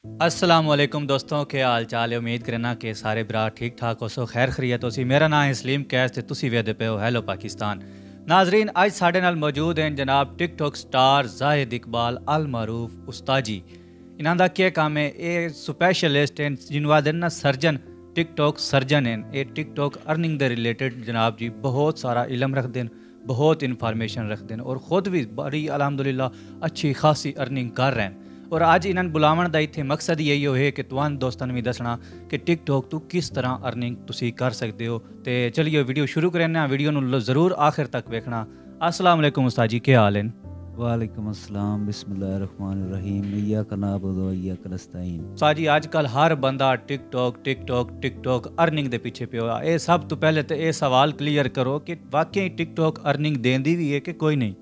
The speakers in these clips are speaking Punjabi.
अस्सलामुअलैकुम दोस्तों, के हाल चाल है। उम्मीद करना कि सारे भरा ठीक ठाक हो सो, खैर खरीयत हो सी। मेरा नाम है सलीम कैस ते तुसी वेदे पे हो हैलो पाकिस्तान। नाजरीन, अज साढ़े नाल मौजूद हैं जनाब टिकटॉक स्टार जाहिद इकबाल अल मारूफ उस्ताजी। इन्हां दा क्या काम है? ये स्पैशलिस्ट हैं जिन्हों आदे ना सर्जन, टिकटॉक सर्जन हैं। ये टिकटॉक अर्निंग दे रिलेटेड जनाब जी बहुत सारा इलम रखते हैं, बहुत इन्फॉर्मेशन रखते हैं और ख़ुद भी बड़ी अलहमदुलिल्लाह अच्छी खासी अर्निंग कर रहे हैं। और अज इन्होंने बुलावन का इतने मकसद यही है कि तुहान दोस्तों भी दसना कि टिकटॉक तो किस तरह अर्निंग तुसी कर सकते हो। तो चलिए वीडियो शुरू करें। वीडियो नूं ज़रूर आखिर तक वेखना। अस्सलाम वालेकुम उस्ताद जी, क्या हाल है? वालेकुम अस्सलाम, बिस्मिल्लाहिर्रहमानिर्रहीम, इय्याका नअबुदु व इय्याका नस्तईन। उस्ताद जी, आजकल हर बंदा टिकटॉक टिकटॉक टिकटॉक अर्निंग के पीछे पे हुआ। ये सब तो पहले तो ये सवाल क्लीयर करो कि वाकई टिकटॉक अर्निंग देंदी भी है कि कोई नहीं?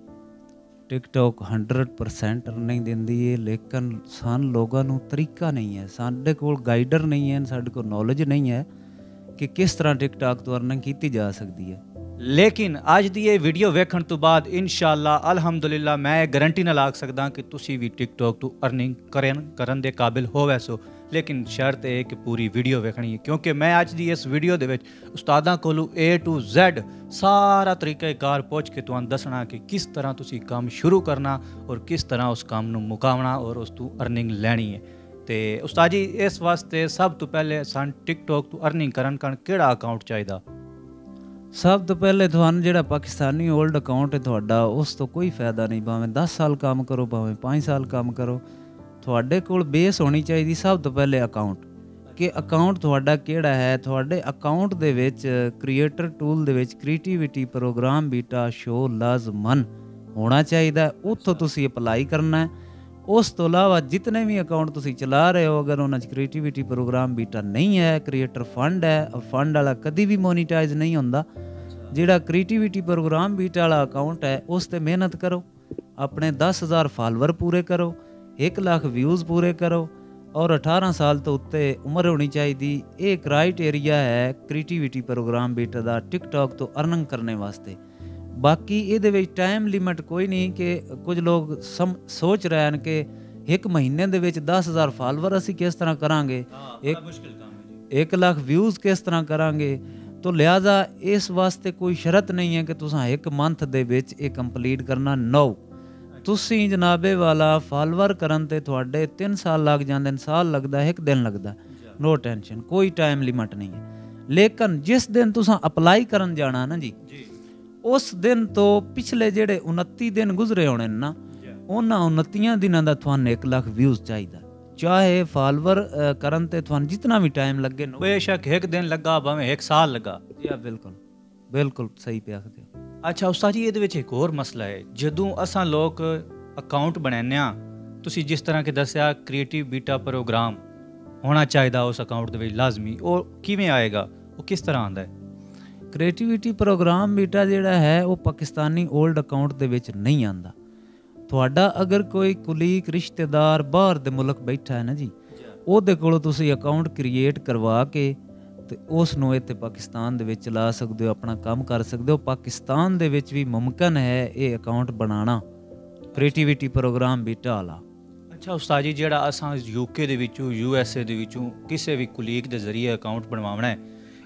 टिकटॉक 100% अर्निंग दिंदी है, लेकिन सान लोगों को तरीका नहीं है, साडे कोल गाइडर नहीं है, साडे को नॉलेज नहीं है कि किस तरह टिकटॉक तो अर्निंग की जा सकती है। लेकिन अज की ये वीडियो वेखण तो बाद इंशाअल्लाह अल्हम्दुलिल्लाह मैं गरंटी ना लाग सकदा कि तुसी भी टिकटॉक तो अर्निंग करन दे काबिल हो वैसो। लेकिन शर्त है कि पूरी वीडियो वेखनी है, क्योंकि मैं अज की इस वीडियो दे विच उस्तादां कोलों A to Z सारा तरीक़ाकार पुछ के तुहानूं दसना कि किस तरह तुसी काम शुरू करना और किस तरह उस काम नूं मुकावना और उस तों अर्निंग लैनी है। तो उस्ताद जी, इस वास्ते सब तो पहले सन टिकटॉक तो अर्निंग करन केड़ा अकाउंट चाहिदा? सब तो पहले थानू जो पाकिस्तानी ओल्ड अकाउंट है थोड़ा, उस तो कोई फायदा नहीं। भावें 10 साल काम करो, भावें 5 साल काम करो, थोड़े कोल बेस होनी चाहिए सब तो पहले अकाउंट कि अकाउंट थोड़ा केड़ा है। थोड़े अकाउंट दे विच क्रिएटर टूल दे विच क्रिएटिविटी प्रोग्राम बीटा शो लाजमन होना चाहिए। उत्थों तुसी अपलाई करना है। उस तो अलावा जितने भी अकाउंट तुसी चला रहे हो, अगर उन्होंने क्रिएटिविटी प्रोग्राम बीटा नहीं है, क्रिएटर फंड है, फंड वाला कभी भी मोनीटाइज नहीं होंदा। जिहड़ा क्रिएटिविटी प्रोग्राम बीटा वाला अकाउंट है उस ते मेहनत करो, अपने 10,000 फॉलोवर पूरे करो, 1 लाख व्यूज़ पूरे करो और 18 साल तो उत्ते उम्र होनी चाहिए। ये क्राइटेरिया है क्रिएटिविटी प्रोग्राम बीटा दा टिकटॉक तो अर्निंग करने वास्ते। बाकी ये टाइम लिमिट कोई नहीं कि कुछ लोग सोच रहे हैं कि 1 महीने दे विच 10,000 फॉलोवर असी किस तरह करांगे, 1 लाख व्यूज़ किस तरह करांगे। तो लिहाजा इस वास्ते कोई शरत नहीं है कि तुसां 1 मंथ दे विच ये कंप्लीट करना। नो, तुसी जनाबे वाला फॉलोवर करन ते तुहाडे 3 साल लग जांदे, साल लगदा, 1 दिन लगदा। नो टेंशन, कोई टाइम लिमिट नहीं है। लेकिन जिस दिन तुसां अप्लाई करन जाना ना जी, उस दिन तो पिछले जेड़े 29 दिन गुजरे होने ना, उन्हां 29 दिनां दा तुहानूं 1 लाख व्यूज़ चाहिदा। चाहे फॉलोवर करन ते तुहानूं जितना भी टाइम लगे, बेशक 1 दिन लगा भावें 1 साल लगा। जी बिल्कुल बिल्कुल सही पे आखदे हो। अच्छा उस्ताद जी, ये एक होर मसला है। जदों असां लोग अकाउंट बनाने तुसी जिस तरह के दस्या क्रिएटिव बीटा प्रोग्राम होना चाहिए उस अकाउंट दे विच लाजमी, और किवें आएगा, वो किस तरह आंदा है? क्रिएटिविटी प्रोग्राम बीटा जिहड़ा है वो पाकिस्तानी ओल्ड अकाउंट दे विच नहीं आंदा। तुहाडा अगर कोई कुलीग रिश्तेदार बाहर दे मुल्क बैठा है ना जी, ਉਹਦੇ ਕੋਲੋਂ ਤੁਸੀਂ ਅਕਾਊਂਟ ਕ੍ਰੀਏਟ ਕਰਵਾ ਕੇ ਤੇ ਉਸ ਨੂੰ ਇੱਥੇ ਪਾਕਿਸਤਾਨ ਦੇ ਵਿੱਚ ਚਲਾ ਸਕਦੇ ਹੋ, ਆਪਣਾ ਕੰਮ ਕਰ ਸਕਦੇ ਹੋ। ਪਾਕਿਸਤਾਨ ਦੇ ਵਿੱਚ ਵੀ ਮੁਮਕਿਨ ਹੈ ਇਹ ਅਕਾਊਂਟ ਬਣਾਉਣਾ ਕ੍ਰੀਏਟੀਵਿਟੀ ਪ੍ਰੋਗਰਾਮ ਬੀਟਾ ਵਾਲਾ। ਅੱਛਾ ਉਸਤਾਦ ਜੀ, ਜਿਹੜਾ ਅਸਾਂ UK ਦੇ ਵਿੱਚੋਂ USA ਦੇ ਵਿੱਚੋਂ ਕਿਸੇ ਵੀ ਕੁਲੀਗ ਦੇ ਜ਼ਰੀਏ ਅਕਾਊਂਟ ਬਣਵਾਉਣਾ ਹੈ,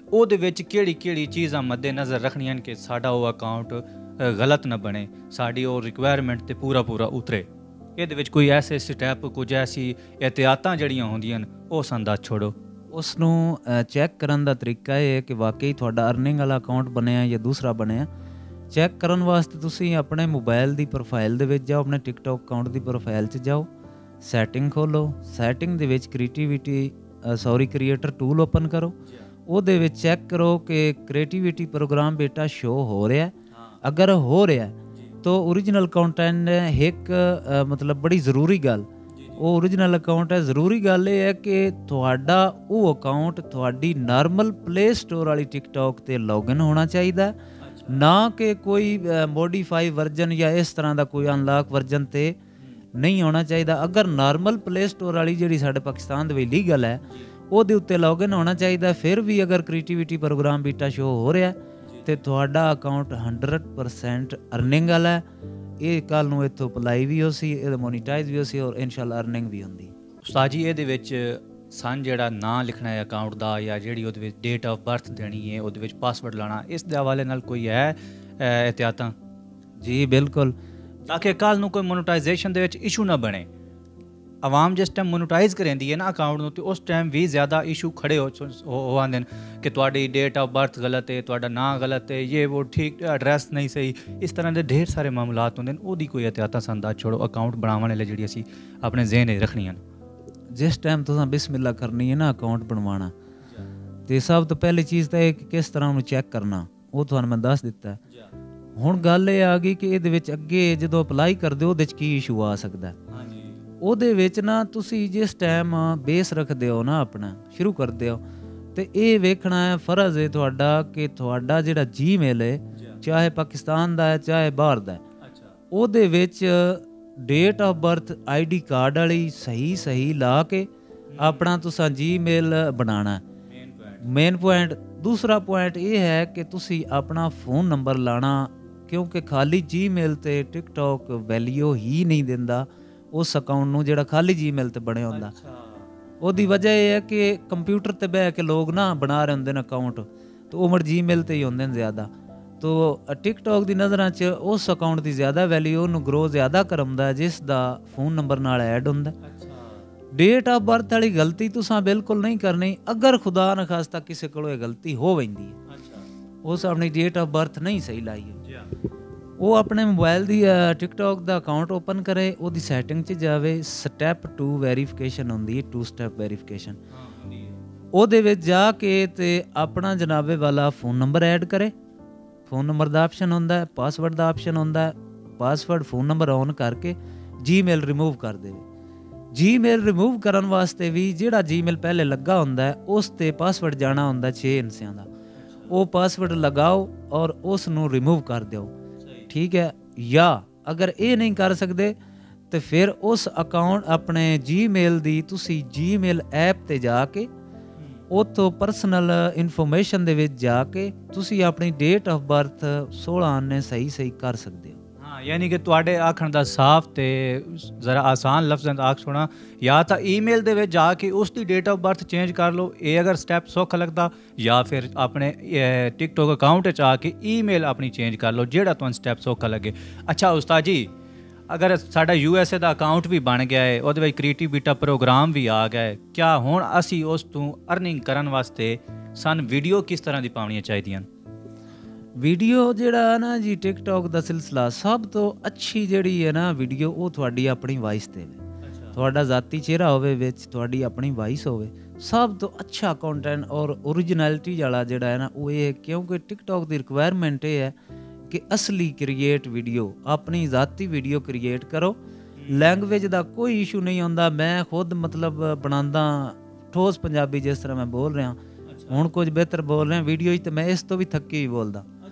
ਉਹਦੇ ਵਿੱਚ ਕਿਹੜੀ ਚੀਜ਼ਾਂ ਮੱਦੇ ਨਜ਼ਰ ਰੱਖਣੀਆਂ ਕਿ ਸਾਡਾ ਉਹ ਅਕਾਊਂਟ ਗਲਤ ਨਾ ਬਣੇ, ਸਾਡੀ ਉਹ ਰਿਕੁਆਇਰਮੈਂਟ ਤੇ ਪੂਰਾ ਉਤਰੇ? ਇਹਦੇ ਵਿੱਚ ਕੋਈ ਐਸੇ ਸਟੈਪ, ਕੁਝ ਐਸੀ ਇਹਤਿਆਤਾਂ ਜਿਹੜੀਆਂ ਹੁੰਦੀਆਂ ਨੇ ਉਹ ਸੰਦਾ ਛੋੜੋ। ਉਸ ਨੂੰ ਚੈੱਕ ਕਰਨ ਦਾ ਤਰੀਕਾ ਇਹ ਹੈ ਕਿ ਵਾਕਈ ਤੁਹਾਡਾ ਅਰਨਿੰਗ ਵਾਲਾ ਅਕਾਊਂਟ ਬਣਿਆ ਜਾਂ ਦੂਸਰਾ ਬਣਿਆ। ਚੈੱਕ ਕਰਨ ਵਾਸਤੇ ਤੁਸੀਂ ਆਪਣੇ ਮੋਬਾਈਲ ਦੀ ਪ੍ਰੋਫਾਈਲ ਦੇ ਵਿੱਚ ਜਾਓ, ਆਪਣੇ ਟਿਕਟੌਕ ਅਕਾਊਂਟ ਦੀ ਪ੍ਰੋਫਾਈਲ 'ਚ ਜਾਓ, ਸੈਟਿੰਗ ਖੋਲੋ, ਸੈਟਿੰਗ ਦੇ ਵਿੱਚ ਕ੍ਰੀਏਟਰ ਟੂਲ ਓਪਨ ਕਰੋ। ਉਹਦੇ ਵਿੱਚ ਚੈੱਕ ਕਰੋ ਕਿ ਕ੍ਰੀਏਟੀਵਿਟੀ ਪ੍ਰੋਗਰਾਮ ਬੇਟਾ ਸ਼ੋ ਹੋ ਰਿਹਾ। ਅਗਰ ਹੋ ਰਿਹਾ तो ओरिजिनल कंटेंट एक मतलब बड़ी ज़रूरी गल वो ओरिजिनल अकाउंट है। ज़रूरी गल ये है कि तुहाडा वो अकाउंट तुहाडी नॉर्मल प्ले स्टोर वाली टिकटॉक ते लॉगिन होना चाहिए, ना कि कोई मॉडिफाई वर्जन या इस तरह का कोई अनलॉक वर्जन ते नहीं होना चाहिए। अगर नॉर्मल प्ले स्टोर वाली जिहड़ी साडे पाकिस्तान दे लीगल है ਉਹਦੇ ਉੱਤੇ लॉगिन होना चाहिए। फिर भी अगर क्रिएटिविटी प्रोग्राम बीटा शो हो रहा तो तुहाडा अकाउंट 100% अर्निंग वाला है। ये कल नूं इत्थों अप्लाई भी हो सी, मोनीटाइज भी हो सी और इंशाल्लाह अर्निंग भी होंदी। ਉਸਤਾਦ ਜੀ ਇਹਦੇ ਵਿੱਚ ਸਾਨੂੰ ਜਿਹੜਾ ਨਾਂ ਲਿਖਣਾ ਹੈ ਅਕਾਊਂਟ ਦਾ ਜਾਂ ਜਿਹੜੀ ਉਹਦੇ ਵਿੱਚ ਡੇਟ ਆਫ ਬਰਥ ਦੇਣੀ ਹੈ, ਉਹਦੇ ਵਿੱਚ ਪਾਸਵਰਡ ਲਾਣਾ, ਇਸ ਦੇ ਹਵਾਲੇ ਨਾਲ ਕੋਈ ਹੈ ਇਹਤਿਆਤਾਂ? ਜੀ ਬਿਲਕੁਲ, ਤਾਂ ਕਿ ਕੱਲ੍ਹ ਨੂੰ ਕੋਈ ਮੋਨੋਟਾਈਜੇਸ਼ਨ ਦੇ ਵਿੱਚ ਇਸ਼ੂ ਨਾ ਬਣੇ। ਆਵਾਮ ਜਿਸ ਟਾਈਮ ਮੋਨੋਟਾਈਜ਼ ਕਰਦੀ ਹੈ ਨਾ ਅਕਾਊਂਟ ਨੂੰ, ਤੇ ਉਸ ਟਾਈਮ ਵੀ ਜ਼ਿਆਦਾ ਇਸ਼ੂ ਖੜੇ ਹੋ ਆਉਂਦੇ ਨੇ ਕਿ ਤੁਹਾਡੀ ਡੇਟ ਆਫ ਬਰਥ ਗਲਤ ਹੈ, ਤੁਹਾਡਾ ਨਾਂ ਗਲਤ ਹੈ, ਇਹ ਉਹ ਠੀਕ ਐਡਰੈਸ ਨਹੀਂ ਸਹੀ, ਇਸ ਤਰ੍ਹਾਂ ਦੇ ਢੇਰ ਸਾਰੇ ਮਾਮਲਾਤ ਹੁੰਦੇ ਨੇ। ਉਹਦੀ ਕੋਈ ਇਹਤਿਆਤਾਂ ਸੰਦਾ ਛੋੜੋ ਅਕਾਊਂਟ ਬਣਾਉਣ ਵਾਲੇ ਜਿਹੜੀ ਅਸੀਂ ਆਪਣੇ ਜ਼ਿਹਨ 'ਚ ਰੱਖਣੀਆਂ। ਜਿਸ ਟਾਈਮ ਤੁਸੀਂ ਬਿਸਮਿल्ला ਕਰਨੀ ਹੈ ਨਾ ਅਕਾਊਂਟ ਬਣਵਾਉਣਾ, ਤੇ ਸਭ ਤੋਂ ਪਹਿਲੀ ਚੀਜ਼ ਤਾਂ ਇਹ ਕਿ ਕਿਸ ਤਰ੍ਹਾਂ ਉਹਨੂੰ ਚੈੱਕ ਕਰਨਾ, ਉਹ ਤੁਹਾਨੂੰ ਮੈਂ ਦੱਸ ਦਿੱਤਾ। ਹੁਣ ਗੱਲ ਇਹ ਆ ਗਈ ਕਿ ਇਹਦੇ ਵਿੱਚ ਅੱਗੇ ਜਦੋਂ ਅਪਲਾਈ ਕਰਦੇ ਹੋ ਉਹਦੇ 'ਚ ਕੀ ਇਸ਼ੂ ਆ ਸਕਦਾ। ਉਹਦੇ ਵਿੱਚ ਨਾ ਤੁਸੀਂ ਜਿਸ ਟਾਈਮ ਬੇਸ ਰੱਖਦੇ ਹੋ ਨਾ ਆਪਣਾ ਸ਼ੁਰੂ ਕਰਦੇ ਹੋ, ਤੇ ਇਹ ਵੇਖਣਾ ਹੈ, ਫਰਜ਼ ਹੈ ਤੁਹਾਡਾ ਕਿ ਤੁਹਾਡਾ ਜਿਹੜਾ ਜੀਮੇਲ ਹੈ, ਚਾਹੇ ਪਾਕਿਸਤਾਨ ਦਾ ਹੈ ਚਾਹੇ ਬਾਹਰ ਦਾ ਹੈ, ਉਹਦੇ ਵਿੱਚ date of birth ID card ਵਾਲੀ ਸਹੀ ਲਾ ਕੇ ਆਪਣਾ ਤੁਸੀਂ ਜੀਮੇਲ ਬਣਾਉਣਾ। Main point. ਦੂਸਰਾ ਪੁਆਇੰਟ ਇਹ ਹੈ ਕਿ ਤੁਸੀਂ ਆਪਣਾ ਫ਼ੋਨ ਨੰਬਰ ਲਾਣਾ, ਕਿਉਂਕਿ ਖਾਲੀ ਜੀਮੇਲ ਤੇ ਟਿਕਟੋਕ ਵੈਲਿਊ ਹੀ ਨਹੀਂ ਦਿੰਦਾ ਉਸ ਅਕਾਊਂਟ ਨੂੰ ਜਿਹੜਾ ਖਾਲੀ ਜੀਮੇਲ ਤੇ ਬਣਿਆ ਹੁੰਦਾ। ਉਹਦੀ ਵਜ੍ਹਾ ਇਹ ਹੈ ਕਿ ਕੰਪਿਊਟਰ ਤੇ ਬਹਿ ਕੇ ਲੋਕ ਨਾ ਬਣਾ ਰਹੇ ਹੁੰਦੇ ਨੇ ਅਕਾਊਂਟ, ਤੇ ਉਹ ਮਰ ਜੀਮੇਲ ਤੇ ਹੀ ਹੁੰਦੇ ਨੇ ਜ਼ਿਆਦਾ। ਤੋ ਟਿਕਟੋਕ ਦੀ ਨਜ਼ਰਾਂ 'ਚ ਉਸ ਅਕਾਊਂਟ ਦੀ ਜ਼ਿਆਦਾ ਵੈਲਿਊ, ਉਹਨੂੰ ਗਰੋ ਜ਼ਿਆਦਾ ਕਰਮਦਾ ਜਿਸ ਦਾ ਫ਼ੋਨ ਨੰਬਰ ਨਾਲ ਐਡ ਹੁੰਦਾ। ਡੇਟ ਆਫ ਬਰਥ ਵਾਲੀ ਗਲਤੀ ਤੁਸੀਂ ਬਿਲਕੁਲ ਨਹੀਂ ਕਰਨੀ। ਅਗਰ ਖੁਦਾ ਨਾ ਖਾਸਤਾ ਕਿਸੇ ਕੋਲੋਂ ਇਹ ਗਲਤੀ ਹੋ ਵੈਂਦੀ ਹੈ, ਉਸ ਆਪਣੀ ਡੇਟ ਆਫ ਬਰਥ ਨਹੀਂ ਸਹੀ ਲਾਈ ਹੈ, ਉਹ ਆਪਣੇ ਮੋਬਾਈਲ ਦੀ ਟਿਕਟੋਕ ਦਾ ਅਕਾਊਂਟ ਓਪਨ ਕਰੇ, ਉਹਦੀ ਸੈਟਿੰਗ 'ਚ ਜਾਵੇ, ਸਟੈਪ 2 ਵੈਰੀਫਿਕੇਸ਼ਨ ਹੁੰਦੀ ਹੈ, 2 ਸਟੈਪ ਵੈਰੀਫਿਕੇਸ਼ਨ, ਉਹਦੇ ਵਿੱਚ ਜਾ ਕੇ ਤੇ ਆਪਣਾ ਜਨਾਬੇ ਵਾਲਾ ਫ਼ੋਨ ਨੰਬਰ ਐਡ ਕਰੇ। ਫ਼ੋਨ ਨੰਬਰ ਦਾ ਆਪਸ਼ਨ ਹੁੰਦਾ ਹੈ, ਪਾਸਵਰਡ ਦਾ ਆਪਸ਼ਨ ਹੁੰਦਾ ਹੈ, ਪਾਸਵਰਡ ਫ਼ੋਨ ਨੰਬਰ ਔਨ ਕਰਕੇ ਜੀਮੇਲ ਰਿਮੂਵ ਕਰ ਦੇਵੇ। ਜੀਮੇਲ ਰਿਮੂਵ ਕਰਨ ਵਾਸਤੇ ਵੀ ਜਿਹੜਾ ਜੀਮੇਲ ਪਹਿਲੇ ਲੱਗਾ ਹੁੰਦਾ ਹੈ ਉਸ 'ਤੇ ਪਾਸਵਰਡ ਜਾਣਾ ਹੁੰਦਾ 6 ਹਿੱਸਿਆਂ ਦਾ, ਉਹ ਪਾਸਵਰਡ ਲਗਾਓ ਔਰ ਉਸ ਨੂੰ ਰਿਮੂਵ ਕਰ ਦਿਓ, ਠੀਕ ਹੈ। ਜਾਂ ਅਗਰ ਇਹ ਨਹੀਂ ਕਰ ਸਕਦੇ ਤੇ ਫਿਰ ਉਸ ਅਕਾਊਂਟ ਆਪਣੇ ਜੀਮੇਲ ਦੀ ਤੁਸੀਂ ਜੀਮੇਲ ਐਪ 'ਤੇ ਜਾ ਕੇ ਉੱਥੋਂ ਪਰਸਨਲ ਇਨਫੋਰਮੇਸ਼ਨ ਦੇ ਵਿੱਚ ਜਾ ਕੇ ਤੁਸੀਂ ਆਪਣੀ ਡੇਟ ਆਫ ਬਰਥ 16 ਆਨੇ ਸਹੀ ਕਰ ਸਕਦੇ ਹੋ। ਹਾਂ, ਯਾਨੀ ਕਿ ਤੁਹਾਡੇ ਆਖਣ ਦਾ ਸਾਫ਼ ਤੇ ਜ਼ਰਾ ਆਸਾਨ ਲਫ਼ਜ਼ਾਂ ਦਾ ਆਖ ਸੁਣਾ, ਜਾਂ ਤਾਂ ਈਮੇਲ ਦੇ ਵਿੱਚ ਜਾ ਕੇ ਉਸ ਦੀ ਡੇਟ ਆਫ ਬਰਥ ਚੇਂਜ ਕਰ ਲਓ, ਇਹ ਅਗਰ ਸਟੈਪ ਸੌਖਾ ਲੱਗਦਾ, ਜਾਂ ਫਿਰ ਆਪਣੇ ਟਿਕਟੋਕ ਅਕਾਊਂਟ 'ਚ ਆ ਕੇ ਈਮੇਲ ਆਪਣੀ ਚੇਂਜ ਕਰ ਲਓ, ਜਿਹੜਾ ਤੁਹਾਨੂੰ ਸਟੈਪ ਸੌਖਾ ਲੱਗੇ। ਅੱਛਾ ਉਸਤਾਦ ਜੀ, ਅਗਰ ਸਾਡਾ USA ਦਾ ਅਕਾਊਂਟ ਵੀ ਬਣ ਗਿਆ ਹੈ, ਉਹਦੇ ਵਿੱਚ ਕ੍ਰੀਏਟਿਵ ਬੀਟਾ ਪ੍ਰੋਗਰਾਮ ਵੀ ਆ ਗਿਆ ਹੈ, ਕਿਆ ਹੁਣ ਅਸੀਂ ਉਸ ਤੋਂ ਅਰਨਿੰਗ ਕਰਨ ਵਾਸਤੇ ਸਾਨੂੰ ਵੀਡੀਓ ਕਿਸ ਤਰ੍ਹਾਂ ਦੀ ਪਾਉਣੀਆਂ ਚਾਹੀਦੀਆਂ? ਵੀਡੀਓ ਜਿਹੜਾ ਨਾ ਜੀ ਟਿਕਟੋਕ ਦਾ ਸਿਲਸਿਲਾ ਸਭ ਤੋਂ ਅੱਛੀ ਜਿਹੜੀ ਹੈ ਨਾ ਵੀਡੀਓ, ਉਹ ਤੁਹਾਡੀ ਆਪਣੀ ਵਾਇਸ 'ਤੇ ਤੁਹਾਡਾ ਜ਼ਾਤੀ ਚਿਹਰਾ ਹੋਵੇ, ਵਿੱਚ ਤੁਹਾਡੀ ਆਪਣੀ ਵਾਇਸ ਹੋਵੇ, ਸਭ ਤੋਂ ਅੱਛਾ ਕੰਟੈਂਟ ਔਰ ਓਰੀਜਨੈਲਿਟੀ ਵਾਲਾ ਜਿਹੜਾ ਹੈ ਨਾ ਉਹ ਇਹ, ਕਿਉਂਕਿ ਟਿਕਟੋਕ ਦੀ ਰਿਕੁਆਇਰਮੈਂਟ ਇਹ ਹੈ ਕਿ ਅਸਲੀ ਕ੍ਰੀਏਟ ਵੀਡੀਓ, ਆਪਣੀ ਜ਼ਾਤੀ ਵੀਡੀਓ ਕ੍ਰੀਏਟ ਕਰੋ। ਲੈਂਗੁਏਜ ਦਾ ਕੋਈ ਇਸ਼ੂ ਨਹੀਂ ਹੁੰਦਾ। ਮੈਂ ਖੁਦ ਮਤਲਬ ਬਣਾਉਂਦਾ ਠੋਸ ਪੰਜਾਬੀ, ਜਿਸ ਤਰ੍ਹਾਂ ਮੈਂ ਬੋਲ ਰਿਹਾ ਹੁਣ ਕੁਝ ਬਿਹਤਰ ਬੋਲ ਰਿਹਾ ਵੀਡੀਓ 'ਚ, ਤੇ ਮੈਂ ਇਸ ਤੋਂ ਵੀ ਥੱਕੀ ਹੀ ਬੋਲਦਾ,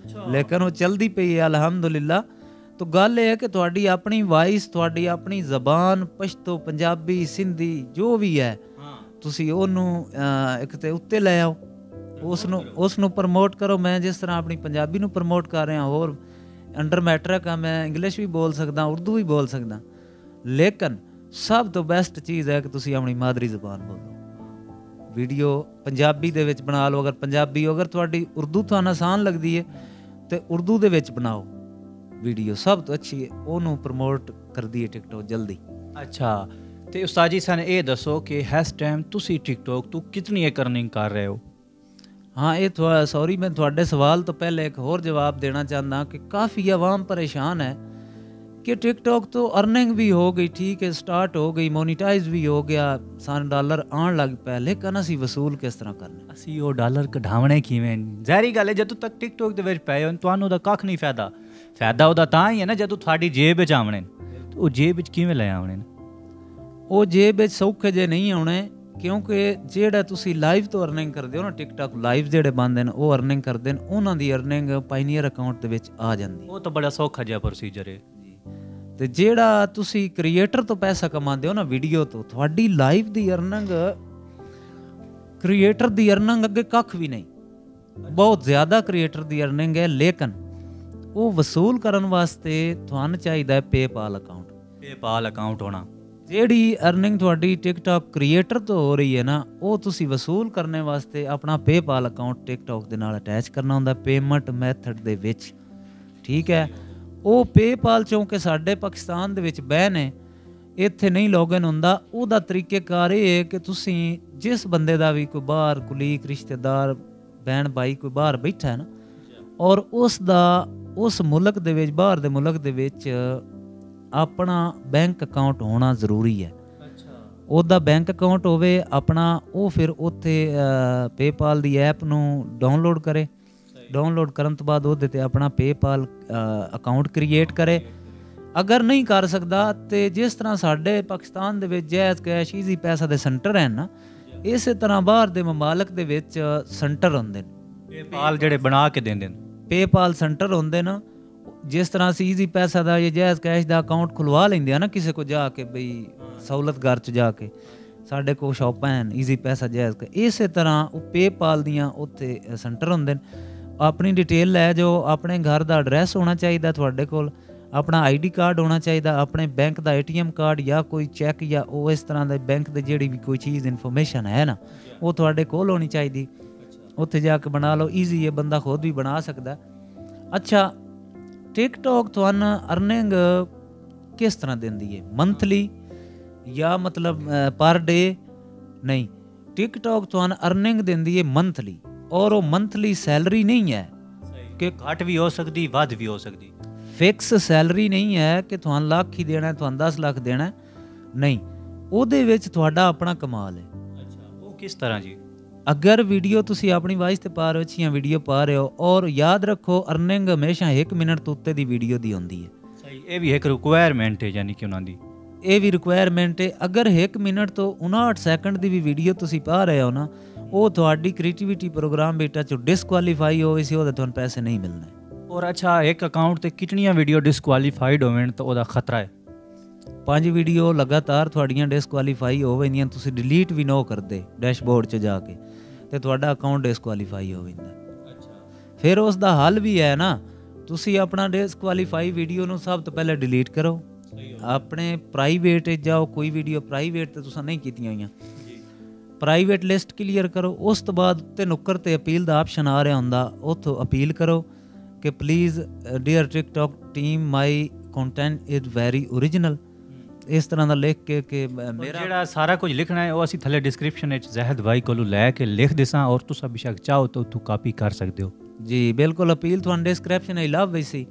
ਲੇਕਿਨ ਉਹ ਚਲਦੀ ਪਈ ਹੈ ਅਲਹਮਦੁਲਿਲਾ। ਤਾਂ ਗੱਲ ਇਹ ਹੈ ਕਿ ਤੁਹਾਡੀ ਆਪਣੀ ਵਾਇਸ, ਤੁਹਾਡੀ ਆਪਣੀ ਜ਼ਬਾਨ, ਪਸ਼ਤੋ, ਪੰਜਾਬੀ, ਸਿੰਧੀ ਜੋ ਵੀ ਹੈ, ਤੁਸੀਂ ਉਹਨੂੰ ਇੱਕ ਤੇ ਉੱਤੇ ਲੈ ਆਓ, ਉਸ ਨੂੰ ਪ੍ਰਮੋਟ ਕਰੋ। ਮੈਂ ਜਿਸ ਤਰ੍ਹਾਂ ਆਪਣੀ ਪੰਜਾਬੀ ਨੂੰ ਪ੍ਰਮੋਟ ਕਰ ਰਿਹਾ, ਹੋਰ ਅੰਡਰ ਮੈਟਰਿਕ ਆ, ਮੈਂ ਇੰਗਲਿਸ਼ ਵੀ ਬੋਲ ਸਕਦਾ, ਉਰਦੂ ਵੀ ਬੋਲ ਸਕਦਾ, ਲੇਕਿਨ ਸਭ ਤੋਂ ਬੈਸਟ ਚੀਜ਼ ਹੈ ਕਿ ਤੁਸੀਂ ਆਪਣੀ ਮਾਦਰੀ ਜ਼ਬਾਨ ਬੋਲੋ। ਵੀਡੀਓ ਪੰਜਾਬੀ ਦੇ ਵਿੱਚ ਬਣਾ ਲਓ, ਅਗਰ ਪੰਜਾਬੀ, ਅਗਰ ਤੁਹਾਡੀ ਉਰਦੂ ਤੁਹਾਨੂੰ ਆਸਾਨ ਲੱਗਦੀ ਹੈ ਤੇ ਉਰਦੂ ਦੇ ਵਿੱਚ ਬਣਾਓ ਵੀਡੀਓ, ਸਭ ਤੋਂ ਅੱਛੀ ਹੈ, ਉਹਨੂੰ ਪ੍ਰਮੋਟ ਕਰਦੀ ਹੈ ਟਿਕਟੋਕ ਜਲਦੀ। ਅੱਛਾ, ਤੇ ਉਸਤਾਦ ਜੀ ਸਾਨੂੰ ਇਹ ਦੱਸੋ ਕਿ ਇਸ ਟਾਈਮ ਤੁਸੀਂ ਟਿਕਟੋਕ ਤੋਂ ਕਿਤਨੀ ਅਰਨਿੰਗ ਕਰ ਰਹੇ ਹੋ? ਹਾਂ, ਇਹ ਸੌਰੀ, ਮੈਂ ਤੁਹਾਡੇ ਸਵਾਲ ਤੋਂ ਪਹਿਲੇ ਇੱਕ ਹੋਰ ਜਵਾਬ ਦੇਣਾ ਚਾਹੁੰਦਾ ਕਿ ਕਾफ़ी आवाम परेशान है कि टिकटॉक तो अर्निंग भी हो गई, ठीक है, स्टार्ट हो गई, मोनीटाइज भी हो गया, सारे डॉलर आन लग पे, लेकिन असी वसूल किस तरह करने? असी वो डॉलर कढ़ावने किवें? ज़ाहिरी गल है, जदों तक टिकटॉक दे विच पए हो तुहानूं दा कख नहीं फायदा। फायदा उहदा तां ही है ना जदों तुहाडी जेब विच आवणे। तो वो जेब विच किवें ले आवणे? वो जेब विच सौखे जे नहीं आउणे, क्योंकि ਜਿਹੜਾ ਤੁਸੀਂ ਲਾਈਵ ਤੋਂ ਅਰਨਿੰਗ ਕਰਦੇ ਹੋ ਨਾ, ਟਿਕਟੌਕ ਲਾਈਵ ਜਿਹੜੇ ਬੰਦੇ ਨੇ ਉਹ ਅਰਨਿੰਗ ਕਰਦੇ ਨੇ, ਉਹਨਾਂ ਦੀ ਅਰਨਿੰਗ ਪਾਇਨੀਅਰ ਅਕਾਊਂਟ ਦੇ ਵਿੱਚ ਆ ਜਾਂਦੀ। ਉਹ ਤਾਂ ਬੜਾ ਸੌਖਾ ਜਿਹਾ ਪ੍ਰੋਸੀਜਰ ਹੈ। ਤੇ ਜਿਹੜਾ ਤੁਸੀਂ ਕ੍ਰੀਏਟਰ ਤੋਂ ਪੈਸਾ ਕਮਾਉਂਦੇ ਹੋ ਨਾ ਵੀਡੀਓ ਤੋਂ, ਤੁਹਾਡੀ ਲਾਈਵ ਦੀ ਅਰਨਿੰਗ ਕ੍ਰੀਏਟਰ ਦੀ ਅਰਨਿੰਗ ਅੱਗੇ ਕੱਖ ਵੀ ਨਹੀਂ, ਬਹੁਤ ਜ਼ਿਆਦਾ ਕ੍ਰੀਏਟਰ ਦੀ ਅਰਨਿੰਗ ਹੈ, ਲੇਕਿਨ ਉਹ ਵਸੂਲ ਕਰਨ ਵਾਸਤੇ ਤੁਹਾਨੂੰ ਚਾਹੀਦਾ ਹੈ ਪੇਪਾਲ ਅਕਾਊਂਟ ਹੋਣਾ। ਜਿਹੜੀ ਅਰਨਿੰਗ ਤੁਹਾਡੀ ਟਿਕਟੌਕ ਕ੍ਰੀਏਟਰ ਤੋਂ ਹੋ ਰਹੀ ਹੈ ਨਾ, ਉਹ ਤੁਸੀਂ ਵਸੂਲ ਕਰਨ ਵਾਸਤੇ ਆਪਣਾ ਪੇਪਾਲ ਅਕਾਊਂਟ ਟਿਕਟੌਕ ਦੇ ਨਾਲ ਅਟੈਚ ਕਰਨਾ ਹੁੰਦਾ ਪੇਮੈਂਟ ਮੈਥਡ ਦੇ ਵਿੱਚ। ਠੀਕ ਹੈ, ਉਹ ਪੇਪਾਲ ਚੋਂ ਕਿ ਸਾਡੇ ਪਾਕਿਸਤਾਨ ਦੇ ਵਿੱਚ ਬੈਨ ਹੈ, ਇੱਥੇ ਨਹੀਂ ਲੌਗਇਨ ਹੁੰਦਾ। ਉਹਦਾ ਤਰੀਕੇਕਾਰ ਇਹ ਹੈ ਕਿ ਤੁਸੀਂ ਜਿਸ ਬੰਦੇ ਦਾ ਵੀ ਕੋਈ ਬਾਹਰ ਕੁਲੀਕ ਰਿਸ਼ਤੇਦਾਰ ਭੈਣ ਭਾਈ ਕੋਈ ਬਾਹਰ ਬੈਠਾ ਹੈ ਨਾ, ਔਰ ਉਸ ਦਾ ਉਸ ਮੁਲਕ ਦੇ ਵਿੱਚ ਬਾਹਰ ਦੇ ਮੁਲਕ ਦੇ ਵਿੱਚ ਆਪਣਾ ਬੈਂਕ ਅਕਾਊਂਟ ਹੋਣਾ ਜ਼ਰੂਰੀ ਹੈ। ਉਹਦਾ ਬੈਂਕ ਅਕਾਊਂਟ ਹੋਵੇ ਆਪਣਾ, ਉਹ ਫਿਰ ਉੱਥੇ ਪੇਪਾਲ ਦੀ ਐਪ ਨੂੰ ਡਾਊਨਲੋਡ ਕਰੇ। ਡਾਊਨਲੋਡ ਕਰਨ ਤੋਂ ਬਾਅਦ ਉਹਦੇ 'ਤੇ ਆਪਣਾ ਪੇਪਾਲ ਅਕਾਊਂਟ ਕ੍ਰੀਏਟ ਕਰੇ। ਅਗਰ ਨਹੀਂ ਕਰ ਸਕਦਾ ਤੇ ਜਿਸ ਤਰ੍ਹਾਂ ਸਾਡੇ ਪਾਕਿਸਤਾਨ ਦੇ ਵਿੱਚ ਜੈਜ਼ ਕੈਸ਼ ਈਜ਼ੀ ਪੈਸਾ ਦੇ ਸੈਂਟਰ ਹਨ ਨਾ, ਇਸੇ ਤਰ੍ਹਾਂ ਬਾਹਰ ਦੇ ਮਮਾਲਕ ਦੇ ਵਿੱਚ ਸੈਂਟਰ ਹੁੰਦੇ ਨੇ ਪੇਪਾਲ ਜਿਹੜੇ ਬਣਾ ਕੇ ਦਿੰਦੇ ਨੇ, ਪੇਪਾਲ ਸੈਂਟਰ ਹੁੰਦੇ ਨੇ। ਜਿਸ ਤਰ੍ਹਾਂ ਅਸੀਂ ਈਜ਼ੀ ਪੈਸਾ ਦਾ ਜਾਂ ਜੈਜ਼ ਕੈਸ਼ ਦਾ ਅਕਾਊਂਟ ਖੁਲਵਾ ਲੈਂਦੇ ਆ ਨਾ ਕਿਸੇ ਕੋ ਜਾ ਕੇ, ਬਈ ਸਹੂਲਤਗਾਰ 'ਚ ਜਾ ਕੇ, ਸਾਡੇ ਕੋਲ ਸ਼ਾਪਾਂ ਹਨ ਈਜ਼ੀ ਪੈਸਾ ਜੈਜ਼ ਕੈਸ਼, ਇਸੇ ਤਰ੍ਹਾਂ ਉਹ ਪੇਪਾਲ ਦੀਆਂ ਉੱਥੇ ਸੈਂਟਰ ਹੁੰਦੇ ਨੇ। ਆਪਣੀ ਡਿਟੇਲ ਲੈ ਜਾਓ, ਆਪਣੇ ਘਰ ਦਾ ਐਡਰੈਸ ਹੋਣਾ ਚਾਹੀਦਾ ਤੁਹਾਡੇ ਕੋਲ, ਆਪਣਾ ਆਈਡੀ ਕਾਰਡ ਹੋਣਾ ਚਾਹੀਦਾ, ਆਪਣੇ ਬੈਂਕ ਦਾ ATM ਕਾਰਡ ਜਾਂ ਕੋਈ ਚੈੱਕ ਜਾਂ ਉਹ ਇਸ ਤਰ੍ਹਾਂ ਦੇ ਬੈਂਕ ਦੇ ਜਿਹੜੀ ਵੀ ਕੋਈ ਚੀਜ਼ ਇਨਫੋਰਮੇਸ਼ਨ ਹੈ ਨਾ, ਉਹ ਤੁਹਾਡੇ ਕੋਲ ਹੋਣੀ ਚਾਹੀਦੀ। ਉੱਥੇ ਜਾ ਕੇ ਬਣਾ ਲਓ, ਈਜ਼ੀ ਹੈ, ਬੰਦਾ ਖੁਦ ਵੀ ਬਣਾ ਸਕਦਾ। ਅੱਛਾ, ਟਿਕਟੌਕ ਤੁਹਾਨੂੰ ਅਰਨਿੰਗ ਕਿਸ ਤਰ੍ਹਾਂ ਦਿੰਦੀ ਹੈ? ਮੰਥਲੀ ਜਾਂ ਮਤਲਬ ਪਰ ਡੇ? ਨਹੀਂ, ਟਿਕਟੌਕ ਤੁਹਾਨੂੰ ਅਰਨਿੰਗ ਦਿੰਦੀ ਹੈ ਮੰਥਲੀ, ਔਰ ਉਹ ਮੰਥਲੀ ਸੈਲਰੀ ਨਹੀਂ ਹੈ ਕਿ ਘੱਟ ਵੀ ਹੋ ਸਕਦੀ ਵੱਧ ਵੀ ਹੋ ਸਕਦੀ। ਫਿਕਸ ਸੈਲਰੀ ਨਹੀਂ ਹੈ ਕਿ ਤੁਹਾਨੂੰ ਲੱਖ ਹੀ ਦੇਣਾ, ਤੁਹਾਨੂੰ 10 ਲੱਖ ਦੇਣਾ, ਨਹੀਂ। ਉਹਦੇ ਵਿੱਚ ਤੁਹਾਡਾ ਆਪਣਾ ਕਮਾਲ ਹੈ। ਅੱਛਾ, ਉਹ ਕਿਸ ਤਰ੍ਹਾਂ ਜੀ? ਅਗਰ ਵੀਡੀਓ ਤੁਸੀਂ ਆਪਣੀ ਵਾਇਸ 'ਤੇ ਪਾ ਰਹੇ ਹੋ, ਅੱਛੀਆਂ ਵੀਡੀਓ ਪਾ ਰਹੇ ਹੋ, ਔਰ ਯਾਦ ਰੱਖੋ ਅਰਨਿੰਗ ਹਮੇਸ਼ਾ 1 ਮਿੰਟ ਤੋਂ ਉੱਤੇ ਦੀ ਵੀਡੀਓ ਦੀ ਹੁੰਦੀ ਹੈ। ਸਹੀ, ਇਹ ਵੀ ਇੱਕ ਰਿਕੁਆਇਰਮੈਂਟ ਹੈ, ਯਾਨੀ ਕਿ ਉਹਨਾਂ ਦੀ ਇਹ ਵੀ ਰਿਕੁਆਇਰਮੈਂਟ ਹੈ। ਅਗਰ 1 ਮਿੰਟ ਤੋਂ 59 ਸੈਕਿੰਡ ਦੀ ਵੀ ਵੀਡੀਓ ਤੁਸੀਂ ਪਾ ਰਹੇ ਹੋ ਨਾ, ਉਹ ਤੁਹਾਡੀ ਕ੍ਰੀਏਟੀਵਿਟੀ ਪ੍ਰੋਗਰਾਮ ਬੇਟਾ 'ਚੋਂ ਡਿਸਕੁਆਲੀਫਾਈ ਹੋਵੇ ਸੀ, ਉਹਦੇ ਤੁਹਾਨੂੰ ਪੈਸੇ ਨਹੀਂ ਮਿਲਣੇ। ਔਰ ਅੱਛਾ, ਇੱਕ ਅਕਾਊਂਟ ਤੇ ਕਿਤਨੀਆਂ ਵੀਡੀਓ ਡਿਸਕੁਆਲੀਫਾਈਡ ਹੋਵਣ ਤਾਂ ਉਹਦਾ ਖਤਰਾ ਹੈ? 5 ਵੀਡੀਓ ਲਗਾਤਾਰ ਤੁਹਾਡੀਆਂ ਡਿਸਕੁਆਲੀਫਾਈ ਹੋ ਜਾਂਦੀਆਂ, ਤੁਸੀਂ ਡਿਲੀਟ ਵੀ ਨਾ ਕਰਦੇ ਡੈਸ਼ਬੋਰਡ 'ਚ ਜਾ ਕੇ, ਤੇ ਤੁਹਾਡਾ ਅਕਾਊਂਟ ਡਿਸਕੁਆਲੀਫਾਈ ਹੋ ਜਾਂਦਾ। ਅੱਛਾ, ਫਿਰ ਉਸ ਦਾ ਹੱਲ ਵੀ ਹੈ ਨਾ, ਤੁਸੀਂ ਆਪਣਾ ਡਿਸਕੁਆਲੀਫਾਈ ਵੀਡੀਓ ਨੂੰ ਸਭ ਤੋਂ ਪਹਿਲਾਂ ਡਿਲੀਟ ਕਰੋ, ਆਪਣੇ ਪ੍ਰਾਈਵੇਟ ਜਾਓ, ਕੋਈ ਵੀਡੀਓ ਪ੍ਰਾਈਵੇਟ ਤੇ ਤੁਸੀਂ ਨਹੀਂ ਕੀਤੀਆਂ ਹੋਈਆਂ, ਪ੍ਰਾਈਵੇਟ ਲਿਸਟ ਕਲੀਅਰ ਕਰੋ। ਉਸ ਤੋਂ ਬਾਅਦ ਉੱਤੇ ਨੁੱਕਰ ਤੇ ਅਪੀਲ ਦਾ ਆਪਸ਼ਨ ਆ ਰਿਹਾ ਹੁੰਦਾ, ਉੱਥੋਂ ਅਪੀਲ ਕਰੋ ਕਿ please dear TikTok team my content is very original, ਇਸ ਤਰ੍ਹਾਂ ਦਾ ਲਿਖ ਕੇ ਕਿ ਮੇਰਾ ਜਿਹੜਾ ਸਾਰਾ ਕੁਝ ਲਿਖਣਾ ਹੈ ਉਹ ਅਸੀਂ ਥੱਲੇ ਡਿਸਕ੍ਰਿਪਸ਼ਨ ਵਿੱਚ ਜ਼ਹਿਦ ਭਾਈ ਕੋਲੋਂ ਲੈ ਕੇ ਲਿਖ ਦਿਸਾਂ, ਔਰ ਤੁਸੀਂ ਬੇਸ਼ੱਕ ਚਾਹੋ ਤਾਂ ਉੱਥੋਂ ਕਾਪੀ ਕਰ ਸਕਦੇ ਹੋ। ਜੀ ਬਿਲਕੁਲ, ਅਪੀਲ ਤੁਹਾਨੂੰ ਡਿਸਕ੍ਰਿਪਸ਼ਨ ਹੀ ਲੱਭ ਗਈ ਸੀ।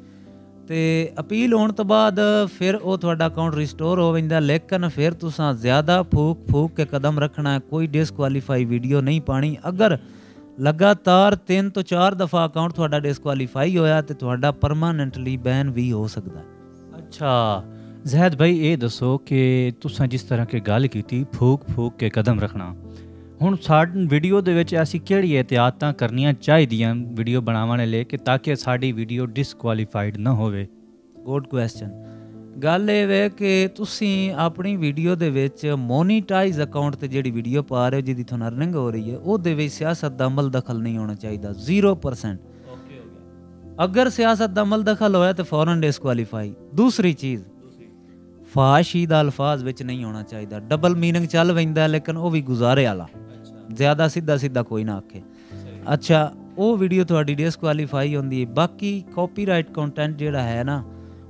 ਤੇ ਅਪੀਲ ਹੋਣ ਤੋਂ ਬਾਅਦ ਫਿਰ ਉਹ ਤੁਹਾਡਾ ਅਕਾਊਂਟ ਰਿਸਟੋਰ ਹੋ ਜਾਂਦਾ, ਲੇਕਿਨ ਫਿਰ ਤੁਸੀਂ ਜ਼ਿਆਦਾ ਫੂਕ ਕੇ ਕਦਮ ਰੱਖਣਾ ਹੈ, ਕੋਈ ਡਿਸਕੁਆਲੀਫਾਈ ਵੀਡੀਓ ਨਹੀਂ ਪਾਣੀ। ਅਗਰ ਲਗਾਤਾਰ 3 ਤੋਂ 4 ਦਫਾ ਅਕਾਊਂਟ ਤੁਹਾਡਾ ਡਿਸਕੁਆਲੀਫਾਈ ਹੋਇਆ ਤੇ ਤੁਹਾਡਾ ਪਰਮਾਨੈਂਟਲੀ ਬੈਨ ਵੀ ਹੋ ਸਕਦਾ। ਅੱਛਾ ਜ਼ਹਿਦ ਭਾਈ, ਇਹ ਦੱਸੋ ਕਿ ਤੁਸੀਂ ਜਿਸ ਤਰ੍ਹਾਂ ਕਿ ਗੱਲ ਕੀਤੀ ਫੂਕ ਕੇ ਕਦਮ ਰੱਖਣਾ, ਹੁਣ ਸਾਡੀ ਵੀਡੀਓ ਦੇ ਵਿੱਚ ਅਸੀਂ ਕਿਹੜੀ ਇਹਤਿਆਤਾਂ ਕਰਨੀਆਂ ਚਾਹੀਦੀਆਂ ਵੀਡੀਓ ਬਣਾਉਣ ਲਈ ਕਿ ਤਾਂ ਕਿ ਸਾਡੀ ਵੀਡੀਓ ਡਿਸਕੁਆਲੀਫਾਈਡ ਨਾ ਹੋਵੇ? Good question. ਗੱਲ ਇਹ ਹੈ ਕਿ ਤੁਸੀਂ ਆਪਣੀ ਵੀਡੀਓ ਦੇ ਵਿੱਚ ਮੋਨੀਟਾਈਜ਼ ਅਕਾਊਂਟ ਤੇ ਜਿਹੜੀ ਵੀਡੀਓ ਪਾ ਰਹੇ ਹੋ, ਜਿਹਦੀ ਤੁਹਾਨੂੰ ਅਰਨਿੰਗ ਹੋ ਰਹੀ ਹੈ, ਉਹਦੇ ਵਿੱਚ ਸਿਆਸਤ ਦਾ ਅਮਲ ਦਖਲ ਨਹੀਂ ਹੋਣਾ ਚਾਹੀਦਾ, 0%। ਅਗਰ ਸਿਆਸਤ ਦਾ ਅਮਲ ਦਖਲ ਹੋਇਆ ਤਾਂ ਫੌਰਨ ਡਿਸਕੁਆਲੀਫਾਈ। ਦੂਸਰੀ ਚੀਜ਼, ਫਾਸ਼ੀ ਦਾ ਅਲਫਾਜ਼ ਵਿੱਚ ਨਹੀਂ ਹੋਣਾ ਚਾਹੀਦਾ, ਡਬਲ ਮੀਨਿੰਗ ਚੱਲ ਪੈਂਦਾ ਲੇਕਿਨ ਉਹ ਵੀ ਗੁਜ਼ਾਰੇ ਵਾਲਾ, ਜ਼ਿਆਦਾ ਸਿੱਧਾ ਕੋਈ ਨਾ ਆਖੇ। ਅੱਛਾ, ਉਹ ਵੀਡੀਓ ਤੁਹਾਡੀ ਡਿਸਕੁਆਲੀਫਾਈ ਹੁੰਦੀ ਹੈ। ਬਾਕੀ ਕਾਪੀਰਾਈਟ ਕੰਟੈਂਟ ਜਿਹੜਾ ਹੈ ਨਾ,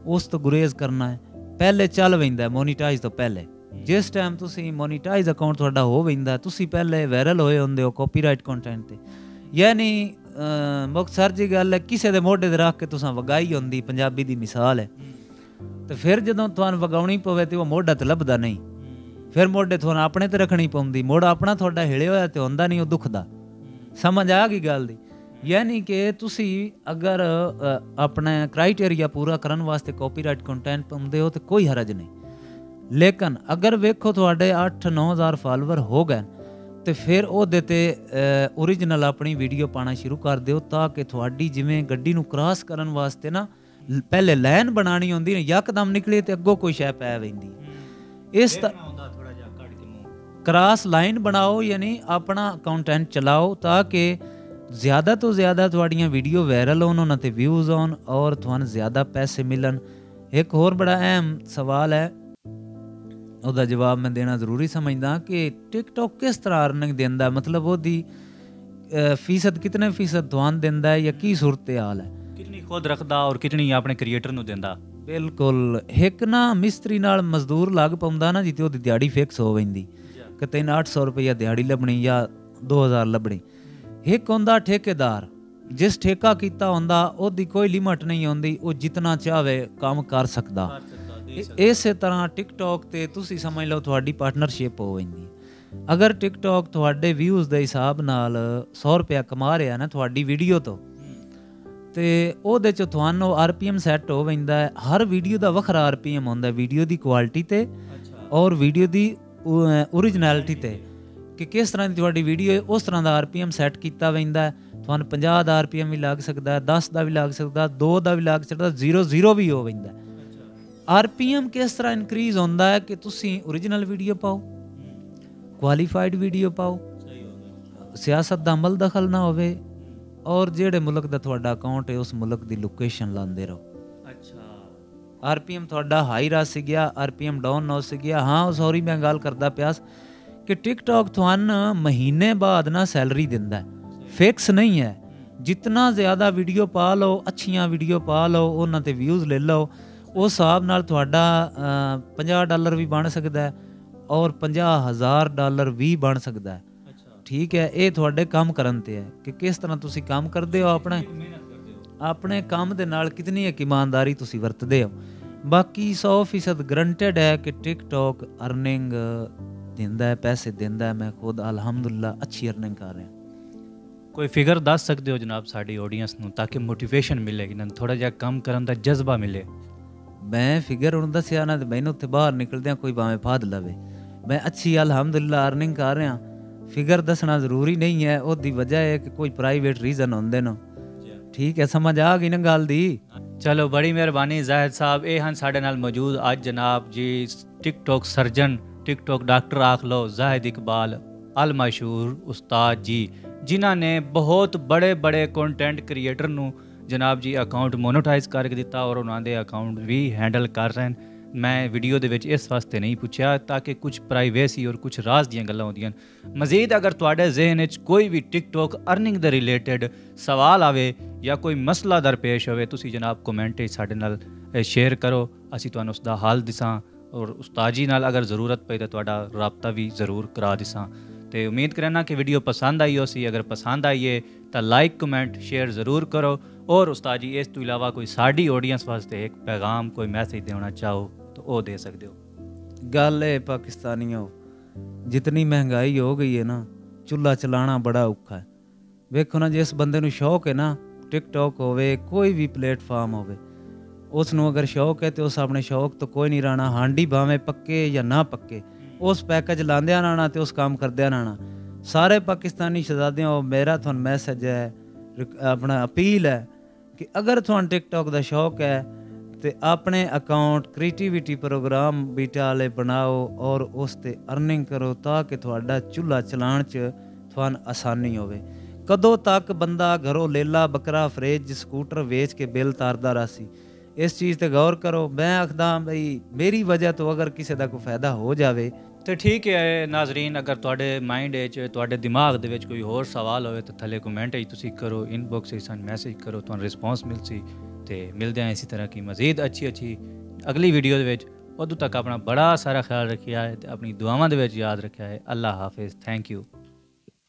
ਉਸ ਤੋਂ ਗੁਰੇਜ਼ ਕਰਨਾ ਹੈ, ਪਹਿਲੇ ਚੱਲ ਪੈਂਦਾ ਮੋਨੀਟਾਈਜ਼ ਤੋਂ ਪਹਿਲੇ। ਜਿਸ ਟਾਈਮ ਤੁਸੀਂ ਮੋਨੀਟਾਈਜ਼ ਅਕਾਊਂਟ ਤੁਹਾਡਾ ਹੋ ਪੈਂਦਾ, ਤੁਸੀਂ ਪਹਿਲੇ ਵਾਇਰਲ ਹੋਏ ਹੁੰਦੇ ਹੋ ਕਾਪੀਰਾਈਟ ਕੰਟੈਂਟ ਤੇ, ਯਾਨੀ ਮੁਖਤਸਰ ਜੀ ਗੱਲ ਹੈ, ਕਿਸੇ ਦੇ ਮੋਢੇ 'ਤੇ ਰੱਖ ਕੇ ਤੁਸੀਂ ਵਗਾਈ ਹੁੰਦੀ, ਪੰਜਾਬੀ ਦੀ ਮਿਸਾਲ ਹੈ। ਤੇ ਫਿਰ ਜਦੋਂ ਤੁਹਾਨੂੰ ਵਗਾਉਣੀ ਪਵੇ ਤੇ ਉਹ ਮੋਢਾ ਤੇ ਲੱਭਦਾ ਨਹੀਂ, ਫਿਰ ਮੋਢੇ ਤੁਹਾਨੂੰ ਆਪਣੇ ਤੇ ਰੱਖਣੀ ਪਉਂਦੀ, ਮੋਢਾ ਆਪਣਾ ਤੁਹਾਡਾ ਹਿਲੇ ਹੋਇਆ ਤੇ ਹੁੰਦਾ ਨਹੀਂ, ਉਹ ਦੁਖਦਾ। ਸਮਝ ਆ ਗਈ ਗੱਲ ਦੀ? ਯਾਨੀ ਕਿ ਤੁਸੀਂ ਅਗਰ ਆਪਣਾ ਕ੍ਰਾਈਟੇਰੀਆ ਪੂਰਾ ਕਰਨ ਵਾਸਤੇ ਕਾਪੀਰਾਈਟ ਕੰਟੈਂਟ ਪਾਉਂਦੇ ਹੋ ਤੇ ਕੋਈ ਹਰਜ ਨਹੀਂ, ਲੇਕਿਨ ਅਗਰ ਵੇਖੋ ਤੁਹਾਡੇ 8-9 ਹਜ਼ਾਰ ਫਾਲੋਵਰ ਹੋ ਗਏ ਤੇ ਫਿਰ ਉਹਦੇ ਤੇ ਓਰੀਜਨਲ ਆਪਣੀ ਵੀਡੀਓ ਪਾਉਣਾ ਸ਼ੁਰੂ ਕਰ ਦਿਓ, ਤਾਂ ਕਿ ਤੁਹਾਡੀ ਜਿਵੇਂ ਗੱਡੀ ਨੂੰ ਕ੍ਰਾਸ ਕਰਨ ਵਾਸਤੇ ਨਾ ਪਹਿਲੇ ਲਾਈਨ ਬਣਾਉਣੀ ਹੁੰਦੀ ਨਾ, ਯਕਦਮ ਨਿਕਲੇ ਤੇ ਅੱਗੋਂ ਕੋਈ ਸ਼ੈ ਪੈ ਪੈਂਦੀ, ਇਸ ਕ੍ਰਾਸ ਲਾਈਨ ਬਣਾਓ, ਯਾਨੀ ਆਪਣਾ ਕੰਟੈਂਟ ਚਲਾਓ ਤਾਂ ਕਿ ਜ਼ਿਆਦਾ ਤੋਂ ਜ਼ਿਆਦਾ ਤੁਹਾਡੀਆਂ ਵੀਡੀਓ ਵਾਇਰਲ ਹੋਣ, ਉਹਨਾਂ 'ਤੇ ਵਿਊਜ਼ ਆਉਣ ਔਰ ਤੁਹਾਨੂੰ ਜ਼ਿਆਦਾ ਪੈਸੇ ਮਿਲਣ। ਇੱਕ ਹੋਰ ਬੜਾ ਅਹਿਮ ਸਵਾਲ ਹੈ ਉਹਦਾ ਜਵਾਬ ਮੈਂ ਦੇਣਾ ਜ਼ਰੂਰੀ ਸਮਝਦਾ ਕਿ ਟਿਕਟੌਕ ਕਿਸ ਤਰ੍ਹਾਂ ਅਰਨਿੰਗ ਦਿੰਦਾ, ਮਤਲਬ ਉਹਦੀ ਫੀਸਦ ਕਿਤਨੇ ਫੀਸਦ ਤੁਹਾਨੂੰ ਦਿੰਦਾ ਹੈ ਜਾਂ ਕੀ ਸੂਰਤ ਹਾਲ ਹੈ, ਕਿਤਨੀ ਖੁਦ ਰੱਖਦਾ ਔਰ ਕਿਤਨੀ ਆਪਣੇ ਕ੍ਰੀਏਟਰ ਨੂੰ ਦਿੰਦਾ। ਬਿਲਕੁਲ। ਇੱਕ ਨਾ ਮਿਸਤਰੀ ਨਾਲ ਮਜ਼ਦੂਰ ਲੱਗ ਪਾਉਂਦਾ ਨਾ ਜਿੱਤੇ ਉਹਦੀ ਦਿਹਾੜੀ ਫਿਕਸ ਹੋ ਜਾਂਦੀ ਕਿ ਤੈਨੂੰ 800 ਰੁਪਈਆ ਦਿਹਾੜੀ ਲੱਭਣੀ ਜਾਂ 2000 ਲੱਭਣੀ। ਇੱਕ ਹੁੰਦਾ ਠੇਕੇਦਾਰ, ਜਿਸ ਠੇਕਾ ਕੀਤਾ ਹੁੰਦਾ ਉਹਦੀ ਕੋਈ ਲਿਮਟ ਨਹੀਂ ਆਉਂਦੀ, ਉਹ ਜਿਤਨਾ ਚਾਹਵੇ ਕੰਮ ਕਰ ਸਕਦਾ। ਇਸੇ ਤਰ੍ਹਾਂ ਟਿਕਟੌਕ ਤੇ ਤੁਸੀਂ ਸਮਝ ਲਓ ਤੁਹਾਡੀ ਪਾਰਟਨਰਸ਼ਿਪ ਹੋ ਜਾਂਦੀ। ਅਗਰ ਟਿਕਟੌਕ ਤੁਹਾਡੇ ਵਿਊਜ਼ ਦੇ ਹਿਸਾਬ ਨਾਲ 100 ਰੁਪਇਆ ਕਮਾ ਰਿਹਾ ਨਾ ਤੁਹਾਡੀ ਵੀਡੀਓ ਤੋਂ, ਤੇ ਉਹਦੇ 'ਚ ਤੁਹਾਨੂੰ RPM ਸੈੱਟ ਹੋ ਜਾਂਦਾ ਹੈ। ਹਰ ਵੀਡੀਓ ਦਾ ਵੱਖਰਾ RPM ਹੁੰਦਾ, ਵੀਡੀਓ ਦੀ ਕੁਆਲਿਟੀ ਤੇ ਔਰ ਵੀਡੀਓ ਦੀ ਓਰੀਜਨੈਲਿਟੀ ਤੇ, ਕਿ ਕਿਸ ਤਰ੍ਹਾਂ ਦੀ ਤੁਹਾਡੀ ਵੀਡੀਓ ਹੈ ਉਸ ਤਰ੍ਹਾਂ ਦਾ RPM ਸੈੱਟ ਕੀਤਾ ਜਾਂਦਾ ਹੈ। ਤੁਹਾਨੂੰ 50 ਦਾ RPM ਵੀ ਲੱਗ ਸਕਦਾ ਹੈ, 10 ਦਾ ਵੀ ਲੱਗ ਸਕਦਾ, 2 ਦਾ ਵੀ ਲੱਗ ਸਕਦਾ, 0 ਵੀ ਹੋ ਜਾਂਦਾ। RPM ਕਿਸ ਤਰ੍ਹਾਂ ਇਨਕਰੀਜ਼ ਹੁੰਦਾ ਹੈ ਕਿ ਤੁਸੀਂ ਓਰੀਜਨਲ ਵੀਡੀਓ ਪਾਓ, ਕੁਆਲੀਫਾਈਡ ਵੀਡੀਓ ਪਾਓ, ਸਿਆਸਤ ਦਾ ਅਮਲ ਦਖਲ ਨਾ ਹੋਵੇ, ਔਰ ਜਿਹੜੇ ਮੁਲਕ ਦਾ ਤੁਹਾਡਾ ਅਕਾਊਂਟ ਹੈ ਉਸ ਮੁਲਕ ਦੀ ਲੋਕੇਸ਼ਨ ਲਾਉਂਦੇ ਰਹੋ। RPM ਤੁਹਾਡਾ ਹਾਈ ਰਸ ਗਿਆ, RPM ਡਾਊਨ ਨਾ ਹੋ ਗਿਆ। ਹਾਂ ਸੌਰੀ ਮੈਂ ਗੱਲ ਕਰਦਾ ਪਿਆ ਕਿ ਟਿਕਟੌਕ ਤੁਹਾਨੂੰ ਮਹੀਨੇ ਬਾਅਦ ਨਾ ਸੈਲਰੀ ਦਿੰਦਾ, ਫਿਕਸ ਨਹੀਂ ਹੈ। ਜਿਤਨਾ ਜ਼ਿਆਦਾ ਵੀਡੀਓ ਪਾ ਲਓ, ਅੱਛੀਆਂ ਵੀਡੀਓ ਪਾ ਲਓ, ਉਹਨਾਂ 'ਤੇ ਵਿਊਜ਼ ਲੈ ਲਓ, ਉਸ ਹਿਸਾਬ ਨਾਲ ਤੁਹਾਡਾ $50 ਵੀ ਬਣ ਸਕਦਾ ਹੈ ਔਰ $50,000 ਵੀ ਬਣ ਸਕਦਾ ਹੈ। ਠੀਕ ਹੈ, ਇਹ ਤੁਹਾਡੇ ਕੰਮ ਕਰਨ 'ਤੇ ਹੈ ਕਿ ਕਿਸ ਤਰ੍ਹਾਂ ਤੁਸੀਂ ਕੰਮ ਕਰਦੇ ਹੋ, ਆਪਣੇ ਕੰਮ ਦੇ ਨਾਲ ਕਿਤਨੀ ਇੱਕ ਇਮਾਨਦਾਰੀ ਤੁਸੀਂ ਵਰਤਦੇ ਹੋ। ਬਾਕੀ 100% ਗਰੰਟਡ ਹੈ ਕਿ ਟਿਕਟੌਕ ਅਰਨਿੰਗ ਦਿੰਦਾ ਹੈ, ਪੈਸੇ ਦਿੰਦਾ ਹੈ। ਮੈਂ ਖੁਦ ਅਲਹਮਦੁਲਿਲਾ ਅੱਛੀ ਅਰਨਿੰਗ ਕਰ ਰਿਹਾ। ਕੋਈ ਫਿਗਰ ਦੱਸ ਸਕਦੇ ਹੋ ਜਨਾਬ ਸਾਡੀ ਆਡੀਅנס ਨੂੰ, ਤਾਂ ਕਿ ਮੋਟੀਵੇਸ਼ਨ ਮਿਲੇ, ਇਹਨਾਂ ਨੂੰ ਥੋੜ੍ਹਾ ਜਿਹਾ ਕੰਮ ਕਰਨ ਦਾ ਜਜ਼ਬਾ ਮਿਲੇ। ਮੈਂ ਫਿਗਰ ਹੁਣ ਦੱਸਿਆ ਨਾ, ਤੇ ਮੈਨੂੰ ਉੱਥੇ ਬਾਹਰ ਨਿਕਲਦਿਆਂ ਕੋਈ ਭਾਵੇਂ ਫਾਦ ਲਵੇ। ਮੈਂ ਅੱਛੀ ਅਲਹਮਦੁਲਿਲਾ ਅਰਨਿੰਗ ਕਰ ਰਿਹਾ। ਫਿਗਰ ਦੱਸਣਾ ਜ਼ਰੂਰੀ ਨਹੀਂ ਹੈ, ਉਹਦੀ ਵਜ੍ਹਾ ਹੈ ਕਿ ਕੋਈ ਪ੍ਰਾਈਵੇਟ ਰੀਜ਼ਨ ਹੁੰਦੇ ਨੇ। ਠੀਕ ਹੈ, ਸਮਝ ਆ ਗਈ ਨਾ ਗੱਲ ਦੀ। ਚਲੋ ਬੜੀ ਮਿਹਰਬਾਨੀ ਜ਼ਾਹਿਦ ਸਾਹਿਬ। ਇਹ ਹਨ ਸਾਡੇ ਨਾਲ ਮੌਜੂਦ ਅੱਜ ਜਨਾਬ ਜੀ ਟਿਕਟੌਕ ਸਰਜਨ, ਟਿਕਟੌਕ ਡਾਕਟਰ ਆਖ ਲਓ, ਜ਼ਾਹਿਦ ਇਕਬਾਲ ਅਲ ਮਸ਼ਹੂਰ ਉਸਤਾਦ ਜੀ, ਜਿਨ੍ਹਾਂ ਨੇ ਬਹੁਤ ਬੜੇ ਕੰਟੈਂਟ ਕ੍ਰੀਏਟਰ ਨੂੰ ਜਨਾਬ ਜੀ ਅਕਾਊਂਟ ਮੋਨੋਟਾਈਜ਼ ਕਰਕੇ ਦਿੱਤਾ ਔਰ ਉਹਨਾਂ ਦੇ ਅਕਾਊਂਟ ਵੀ ਹੈਂਡਲ ਕਰ ਰਹੇ ਹਨ। ਮੈਂ ਵੀਡੀਓ ਦੇ ਵਿੱਚ ਇਸ ਵਾਸਤੇ ਨਹੀਂ ਪੁੱਛਿਆ ਤਾਂ ਕਿ ਕੁਝ ਪ੍ਰਾਈਵੇਸੀ ਔਰ ਕੁਝ ਰਾਜ਼ ਦੀਆਂ ਗੱਲਾਂ ਹੁੰਦੀਆਂ। ਮਜ਼ੀਦ ਅਗਰ ਤੁਹਾਡੇ ਜ਼ਿਹਨ ਵਿੱਚ ਕੋਈ ਵੀ ਟਿਕਟੌਕ ਅਰਨਿੰਗ ਦੇ ਰਿਲੇਟਡ ਸਵਾਲ ਆਵੇ ਜਾਂ ਕੋਈ ਮਸਲਾ ਦਰਪੇਸ਼ ਹੋਵੇ, ਤੁਸੀਂ ਜਨਾਬ ਕਮੈਂਟ ਵਿੱਚ ਸਾਡੇ ਨਾਲ ਸ਼ੇਅਰ ਕਰੋ, ਅਸੀਂ ਤੁਹਾਨੂੰ ਉਸ ਦਾ ਹੱਲ ਦਿਸਾਂ ਔਰ ਉਸਤਾਦ ਜੀ ਨਾਲ ਅਗਰ ਜ਼ਰੂਰਤ ਪਈ ਤਾਂ ਤੁਹਾਡਾ ਰਾਬਤਾ ਵੀ ਜ਼ਰੂਰ ਕਰਾ ਦਿਸਾਂ। ਤੇ ਉਮੀਦ ਕਰਨਾ ਕਿ ਵੀਡੀਓ ਪਸੰਦ ਆਈ ਹੋਸੀ। ਅਗਰ ਪਸੰਦ ਆਈ ਹੈ ਤਾਂ ਲਾਈਕ ਕਮੈਂਟ ਸ਼ੇਅਰ ਜ਼ਰੂਰ ਕਰੋ। ਔਰ ਉਸਤਾਦ ਜੀ ਇਸ ਤੋਂ ਇਲਾਵਾ ਕੋਈ ਸਾਡੀ ਆਡੀਅנס ਵਾਸਤੇ ਇੱਕ ਪੈਗਾਮ, ਕੋਈ ਮੈਸੇਜ ਦੇਣਾ ਚਾਹੋ ਤਾਂ ਉਹ ਦੇ ਸਕਦੇ ਹੋ। ਗੱਲ ਹੈ ਪਾਕਿਸਤਾਨੀਓ, ਜਿਤਨੀ ਮਹਿੰਗਾਈ ਹੋ ਗਈ ਹੈ ਨਾ, ਚੁੱਲ੍ਹਾ ਚਲਾਉਣਾ ਬੜਾ ਔਖਾ ਹੈ। ਵੇਖੋ ਨਾ, ਜਿਸ ਬੰਦੇ ਨੂੰ ਸ਼ੌਕ ਹੈ ਨਾ, ਟਿਕਟੌਕ ਹੋਵੇ ਕੋਈ ਵੀ ਪਲੇਟਫਾਰਮ ਹੋਵੇ, ਉਸ ਨੂੰ ਅਗਰ ਸ਼ੌਕ ਹੈ ਤੇ ਉਸ ਆਪਣੇ ਸ਼ੌਕ ਤੋਂ ਕੋਈ ਨਹੀਂ ਰਹਿਣਾ। ਹਾਂਡੀ ਭਾਵੇਂ ਪੱਕੇ ਜਾਂ ਨਾ ਪੱਕੇ, ਉਸ ਪੈਕੇਜ ਲਾਉਂਦਿਆਂ ਰਹਿਣਾ ਤੇ ਉਸ ਕੰਮ ਕਰਦਿਆਂ ਰਹਿਣਾ। ਸਾਰੇ ਪਾਕਿਸਤਾਨੀ ਸ਼ਹਿਜ਼ਾਦਿਆਂ, ਮੇਰਾ ਤੁਹਾਨੂੰ ਮੈਸੇਜ ਹੈ, ਆਪਣਾ ਅਪੀਲ ਹੈ ਕਿ ਅਗਰ ਤੁਹਾਨੂੰ ਟਿਕਟੌਕ ਦਾ ਸ਼ੌਕ ਹੈ ਤੇ ਆਪਣੇ ਅਕਾਊਂਟ ਕ੍ਰੀਏਟੀਵਿਟੀ ਪ੍ਰੋਗਰਾਮ ਬੀਟਾ ਵਾਲੇ ਬਣਾਓ ਔਰ ਉਸ 'ਤੇ ਅਰਨਿੰਗ ਕਰੋ ਤਾਂ ਕਿ ਤੁਹਾਡਾ ਚੁੱਲ੍ਹਾ ਚਲਾਉਣ 'ਚ ਤੁਹਾਨੂੰ ਆਸਾਨੀ ਹੋਵੇ। ਕਦੋਂ ਤੱਕ ਬੰਦਾ ਘਰੋਂ ਲੇਲਾ ਬੱਕਰਾ ਫਰਿੱਜ ਸਕੂਟਰ ਵੇਚ ਕੇ ਬਿੱਲ ਤਾਰਦਾ ਰਹੀ। ਇਸ ਚੀਜ਼ 'ਤੇ ਗੌਰ ਕਰੋ। ਮੈਂ ਆਖਦਾ ਬਈ ਮੇਰੀ ਵਜ੍ਹਾ ਤੋਂ ਅਗਰ ਕਿਸੇ ਦਾ ਕੋਈ ਫਾਇਦਾ ਹੋ ਜਾਵੇ तो ठीक है नाजरीन, अगर तुहाडे माइंड तुहाडे दिमाग दे विच कोई होर सवाल होवे तो थले कमेंट तुसीं करो, इनबॉक्स सन मैसेज करो, तुहानूं रिस्पॉन्स मिलसी। तो मिलते हैं इसी तरह की मज़ीद अच्छी अगली वीडियो दे विच। उदों तक अपना बड़ा सारा ख्याल रखिया है, अपनी दुआवां दे विच याद रखिया है। अल्लाह हाफिज़, थैंक यू।